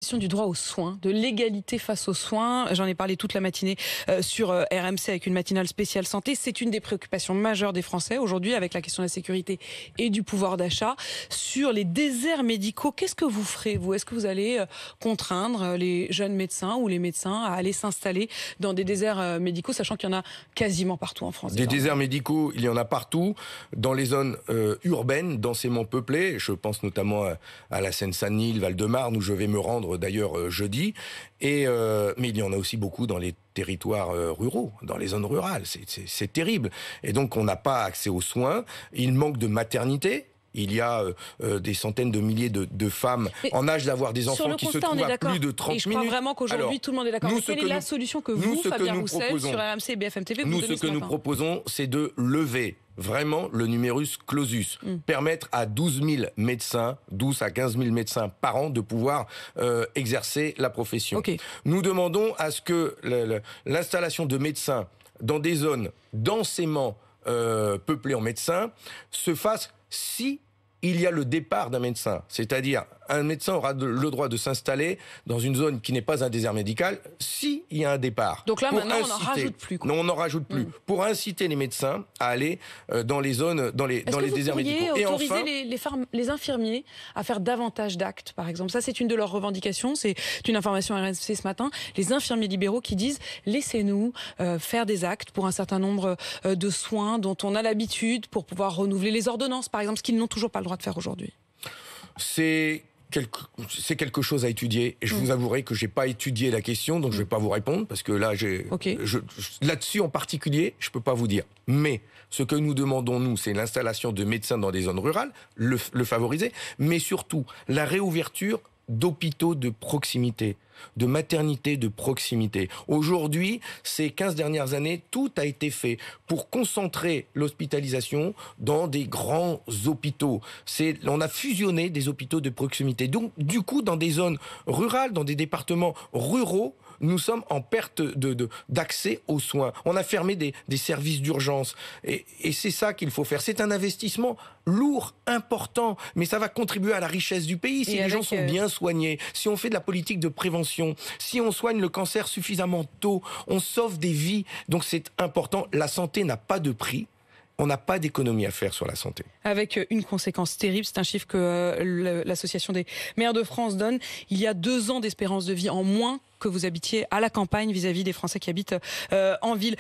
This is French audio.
question du droit aux soins, de l'égalité face aux soins. J'en ai parlé toute la matinée sur RMC avec une matinale spéciale santé. C'est une des préoccupations majeures des Français aujourd'hui avec la question de la sécurité et du pouvoir d'achat. Sur les déserts médicaux, qu'est-ce que vous ferez, vous? Est-ce que vous allez contraindre les jeunes médecins ou les médecins à aller s'installer dans des déserts médicaux, sachant qu'il y en a quasiment partout en France? Des déserts médicaux, il y en a partout, dans les zones urbaines, densément peuplées. Je pense notamment à la Seine-Saint-Denis, le Val-de-Marne, où je vais me rendre d'ailleurs jeudi. Mais il y en a aussi beaucoup dans les territoires ruraux, dans les zones rurales. C'est terrible. Et donc on n'a pas accès aux soins. Il manque de maternité. Il y a des centaines de milliers de femmes en âge d'avoir des enfants qui se trouvent à plus de 30 minutes. Et je crois vraiment qu'aujourd'hui, tout le monde est d'accord. Quelle est la solution que vous, Fabien Roussel, sur RMC et BFM TV, vous donnez ce matin ? Nous, ce que nous proposons, c'est de lever vraiment le numerus clausus. Permettre à 12 000 médecins, 12 à 15 000 médecins par an de pouvoir exercer la profession. Okay. Nous demandons à ce que l'installation de médecins dans des zones densément peuplées en médecins se fasse si il y a le départ d'un médecin, c'est-à-dire un médecin aura le droit de s'installer dans une zone qui n'est pas un désert médical s'il y a un départ. Donc là, maintenant, on n'en rajoute plus. Non, on n'en rajoute plus. Pour inciter les médecins à aller dans les zones, dans les déserts médicaux. Et autoriser les infirmiers à faire davantage d'actes, par exemple. Ça, c'est une de leurs revendications. C'est une information RMC ce matin. Les infirmiers libéraux qui disent « Laissez-nous faire des actes pour un certain nombre de soins dont on a l'habitude pour pouvoir renouveler les ordonnances, par exemple, ce qu'ils n'ont toujours pas le droit de faire aujourd'hui. » C'est quelque chose à étudier. Et je vous avouerai que j'ai pas étudié la question, donc je vais pas vous répondre, parce que là, là-dessus en particulier, je peux pas vous dire. Mais ce que nous demandons, nous, c'est l'installation de médecins dans des zones rurales, le favoriser, mais surtout la réouverture d'hôpitaux de proximité, de maternité de proximité. Aujourd'hui, ces 15 dernières années, tout a été fait pour concentrer l'hospitalisation dans des grands hôpitaux. On a fusionné des hôpitaux de proximité. Donc, du coup, dans des zones rurales, dans des départements ruraux, nous sommes en perte d'accès aux soins. On a fermé des services d'urgence. Et c'est ça qu'il faut faire. C'est un investissement lourd, important, mais ça va contribuer à la richesse du pays si les gens sont bien soignés, si on fait de la politique de prévention, si on soigne le cancer suffisamment tôt, on sauve des vies. Donc c'est important. La santé n'a pas de prix. On n'a pas d'économie à faire sur la santé. Avec une conséquence terrible, c'est un chiffre que l'Association des maires de France donne. Il y a 2 ans d'espérance de vie en moins que vous habitiez à la campagne vis-à-vis des Français qui habitent en ville.